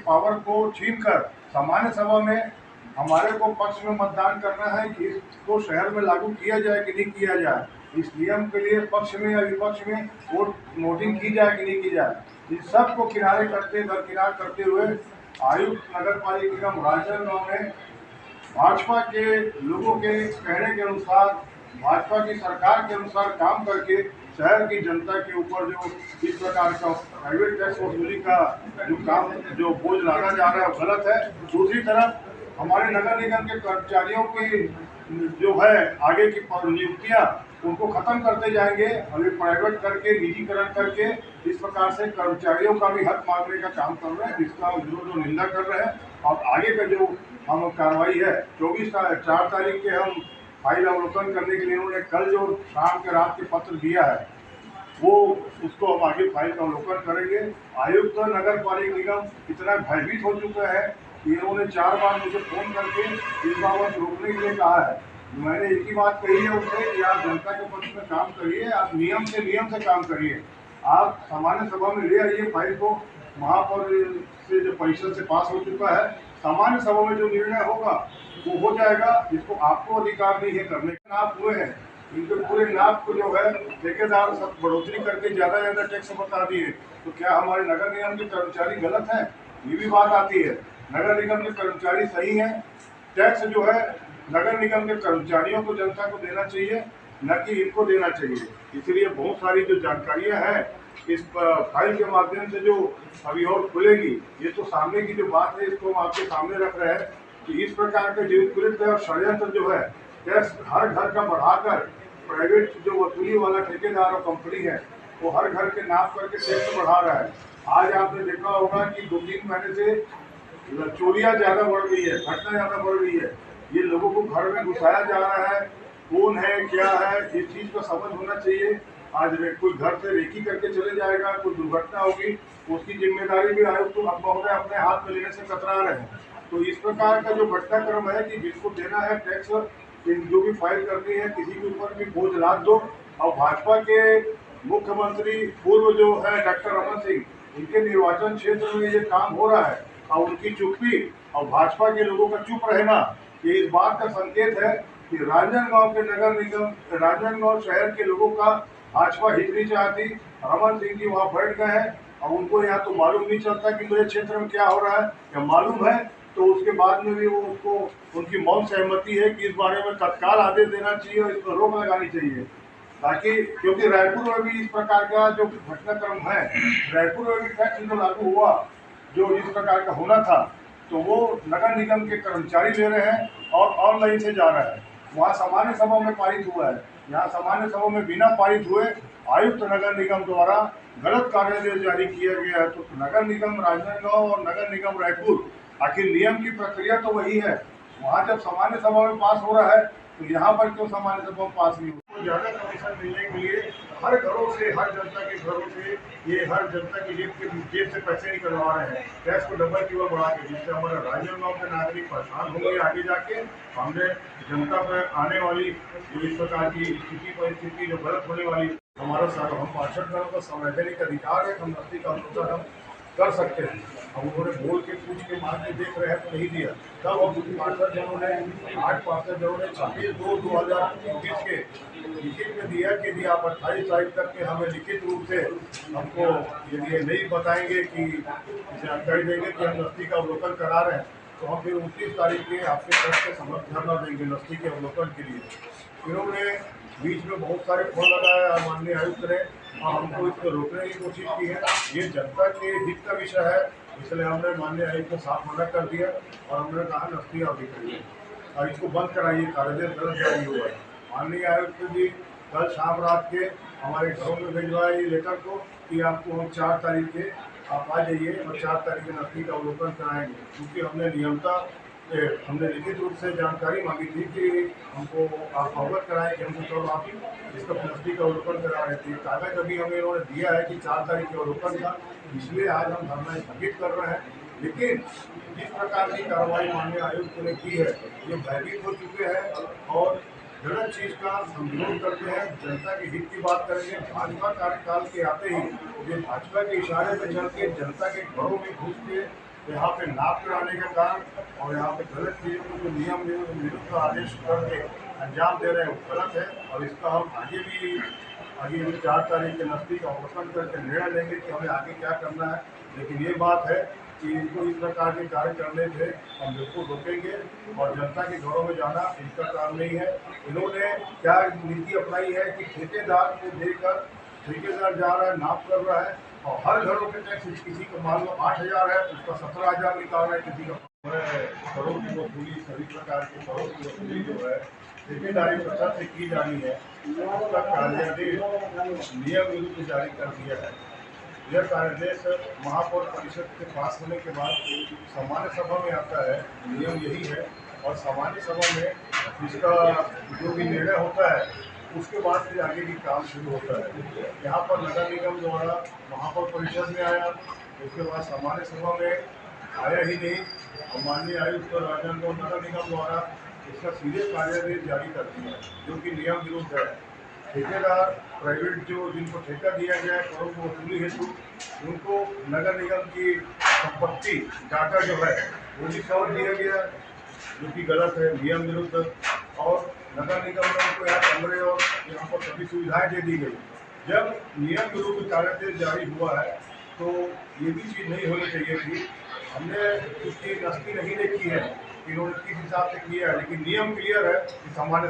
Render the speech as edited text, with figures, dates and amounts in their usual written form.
Power को छीनकर सामान्य सभा में हमारे को पक्ष में मतदान करना है कि इसको शहर में लागू किया जाए कि नहीं किया जाए। इस नियम के लिए पक्ष में या विपक्ष में वोटिंग की जाए कि नहीं की जाए। इन सब को दरकिनार करते हुए आयुक्त नगर पालिका निगम राजनांदगांव ने भाजपा के लोगों के कहने के अनुसार, भाजपा की सरकार के अनुसार काम करके शहर की जनता के ऊपर जो इस प्रकार का प्राइवेट टैक्स वसूली का जो बोझ लादा जा रहा है वो गलत है। दूसरी तरफ हमारे नगर निगम के कर्मचारियों की जो है आगे की नियुक्तियां उनको खत्म करते जाएंगे, अभी प्राइवेट करके निजीकरण करके इस प्रकार से कर्मचारियों का भी हक मांगने का काम कर रहे हैं, जिसका विरोध और निंदा कर रहे हैं। और आगे का जो हम कार्रवाई है 4 तारीख के हम फाइल अवलोकन करने के लिए उन्होंने कल जो शाम के रात के पत्र दिया है वो उसको हम आगे फाइल का अवलोकन करेंगे। आयुक्त नगर पालिका निगम इतना भयभीत हो चुका है कि इन्होंने 4 बार मुझे फोन करके इस बाबत रोकने के लिए कहा है। मैंने एक ही बात कही है उनसे कि आप जनता के पक्ष में काम करिए, आप नियम से काम करिए, आप सामान्य सभा में ले आइए फाइल को। महापौर से जो परिषद से पास हो चुका है, सामान्य सभा में जो निर्णय होगा वो हो जाएगा, जिसको आपको अधिकार नहीं है करने के। नाप हुए हैं, इनके पूरे नाप को जो है ठेकेदार सब बढ़ोतरी करके ज्यादा टैक्स बता दिए, तो क्या हमारे नगर निगम के कर्मचारी गलत हैं? ये भी बात आती है। नगर निगम के कर्मचारी सही हैं। टैक्स जो है नगर निगम के कर्मचारियों को जनता को देना चाहिए, न कि इनको देना चाहिए। इसलिए बहुत सारी जो जानकारियां हैं इस फाइल के माध्यम से जो अभी और खुलेगी, ये तो सामने की जो बात है इसको हम आपके सामने रख रहे हैं कि इस प्रकार के जो विपरीत और षड्यंत्र जो है टैक्स हर घर का बढ़ाकर प्राइवेट जो वसूली वाला ठेकेदार और कंपनी है वो हर घर के नाप करके टैक्स बढ़ा रहा है। आज आपने देखा होगा कि 2-3 महीने से चोरियां ज्यादा बढ़ गई है, घटना ज्यादा बढ़ गई है। ये लोगों को घर में घुसाया जा रहा है, कौन है क्या है इस चीज का समझ होना चाहिए। आज कोई घर से रेकी करके चले जाएगा, कोई दुर्घटना होगी, उसकी जिम्मेदारी भी आयुक्त तो महोदय अपने हाथ में लेने से कतरा रहे हैं। तो इस प्रकार का जो घटनाक्रम है कि जिसको देना है टैक्स, जो भी फाइल करनी है किसी के ऊपर भी बोझ लाद दो। और भाजपा के मुख्यमंत्री पूर्व जो है डॉक्टर रमन सिंह, इनके निर्वाचन क्षेत्र में ये काम हो रहा है और उनकी चुप्पी और भाजपा के लोगों का चुप रहना ये इस बात का संकेत है कि राजनांदगांव के नगर निगम, राजनांदगांव शहर के लोगों का भाजपा हित नहीं चाहती। रमन सिंह जी वहाँ बैठ गए हैं और उनको यहाँ तो मालूम नहीं चलता कि मेरे क्षेत्र में क्या हो रहा है, या मालूम है तो उसके बाद में भी वो उसको उनकी मौन सहमति है कि इस बारे में तत्काल आदेश देना चाहिए और इस पर रोक लगानी चाहिए, ताकि क्योंकि रायपुर में भी इस प्रकार का जो घटनाक्रम है, रायपुर में भी टैक्स जो लागू हुआ जो इस प्रकार का होना था, तो वो नगर निगम के कर्मचारी ले रहे हैं और ऑनलाइन से जा रहा है। वहाँ सामान्य सभा में पारित हुआ है, यहाँ सामान्य सभा में बिना पारित हुए आयुक्त नगर निगम द्वारा गलत कार्यादेश जारी किया गया है। तो नगर निगम राजनांदगांव और नगर निगम रायपुर, आखिर नियम की प्रक्रिया तो वही है। वहाँ जब सामान्य सभा में पास हो रहा है तो यहाँ पर क्यों सामान्य सभा में पास नहीं हो? ज्यादा कमीशन मिलने के लिए हर घरों से, हर जनता के घरों से, ये हर जनता की जेब से पैसे निकलवा रहे हैं, टैक्स को डबल टिबल बढ़ा के, जिससे हमारे राजनांदगांव के नागरिक परेशान होंगे। आगे जाके हमने जनता पर आने वाली जो इस प्रकार की परिस्थिति जो गलत होने वाली, हमारा हम पार्षदों का संवैधानिक अधिकार है, हम नस्ती का अनुसार हम कर सकते हैं। अब उन्होंने बोल के पूछ के मांग के देख रहे हैं तो नहीं दिया। तब अब पार्षद जनों ने 8 पार्षद जनों ने 26/2/2021 के लिखित में दिया कि यदि आप 28 तारीख तक के हमें लिखित रूप से हमको यदि ये नहीं बताएंगे कि जानकारी देंगे कि हम नस्ती का अवलोकन करा रहे हैं, तो हम फिर 29 तारीख के आपके पक्ष के समक्ष धरना देंगे नस्ती के अवलोकन के लिए। इन्होंने बीच में बहुत सारे फोन लगाए और माननीय आयुक्त ने और हमको इसको रोकने की कोशिश की है। ये जनता के हित का विषय है, इसलिए हमने माननीय आयुक्त को साफ मना कर दिया और हमने कहा नस्ती अवधि करिए और इसको बंद कराइए, कार्यादेश गलत जारी हुआ है। माननीय आयुक्त जी कल शाम रात के हमारे घरों में भिजवाए लेटर को कि आपको हम 4 तारीख के आप आ जाइए और 4 तारीख के नस्ती का अवलोकन कराएंगे, क्योंकि हमने लिखित रूप से जानकारी मांगी थी कि हमको आप अवगत कराएं कि हमको कब आप इसका नस्ती का अवलोकन करा रहे थे। कागज अभी हमें इन्होंने दिया है कि 4 तारीख के अवलोकन का, इसलिए आज हम धरना स्थगित कर रहे हैं। लेकिन जिस प्रकार की कार्रवाई माननीय आयुक्त ने की है ये भयभीत हो चुके हैं और गलत चीज का हम विरोध करते हैं। जनता के हित की बात करेंगे। भाजपा कार्यकाल के आते ही ये भाजपा के इशारे पर चल के जनता के घरों में घुस के तो यहाँ पे नाप कराने के कारण और यहाँ पे गलत चीज़ों को जो नियम विरुद्ध आदेश करके अंजाम दे रहे हैं वो गलत है। और इसका हम आगे भी 4 तारीख के नज़दीक अवलोकन करके निर्णय लेंगे कि हमें आगे क्या करना है। लेकिन ये बात है कि इनको इस प्रकार के कार्य करने से हम बिल्कुल रोकेंगे और जनता के घरों में जाना इनका काम नहीं है। इन्होंने क्या नीति अपनाई है कि ठेकेदार को देकर ठेकेदार जा रहा है, नाप कर रहा है और हर घरों के टैक्स किसी को मान लो 8,000 है, उसका 17,000 निकाल रहा है, किसी का करोड़ की वसूली, सभी प्रकार की करोड़ की वसूली जो है ठेकेदारी प्रथा से की जानी है, उसका कार्यादेश नियम विरुद्ध जारी कर दिया है। यह कार्यादेश महापौर परिषद के पास होने के बाद सामान्य सभा में आता है। नियम यही है और सामान्य सभा में इसका जो भी निर्णय होता है उसके बाद फिर आगे की काम शुरू होता है। यहाँ पर नगर निगम द्वारा महापौर परिषद में आया, उसके बाद सामान्य सभा में आया ही नहीं और माननीय आयुक्त राजनांदगांव नगर निगम द्वारा इसका सीधे कार्यादेश जारी कर दिया, जो कि नियम विरुद्ध है। ठेकेदार प्राइवेट जो जिनको ठेका दिया गया है करोड़ की वसूली हेतु, उनको नगर निगम की संपत्ति डाटा जो है वो भी कवर दिया गया, जो कि गलत है, नियम विरुद्ध। और नगर निगम में उनको यहाँ कमरे और यहाँ पर सभी सुविधाएं दे दी गई। जब नियम विरुद्ध कार्यादेश जारी हुआ है तो ये भी चीज़ नहीं होनी चाहिए थी। हमने उसकी नस्ती नहीं देखी है कि इन्होंने किस हिसाब से किया है, लेकिन नियम क्लियर है कि सामान्य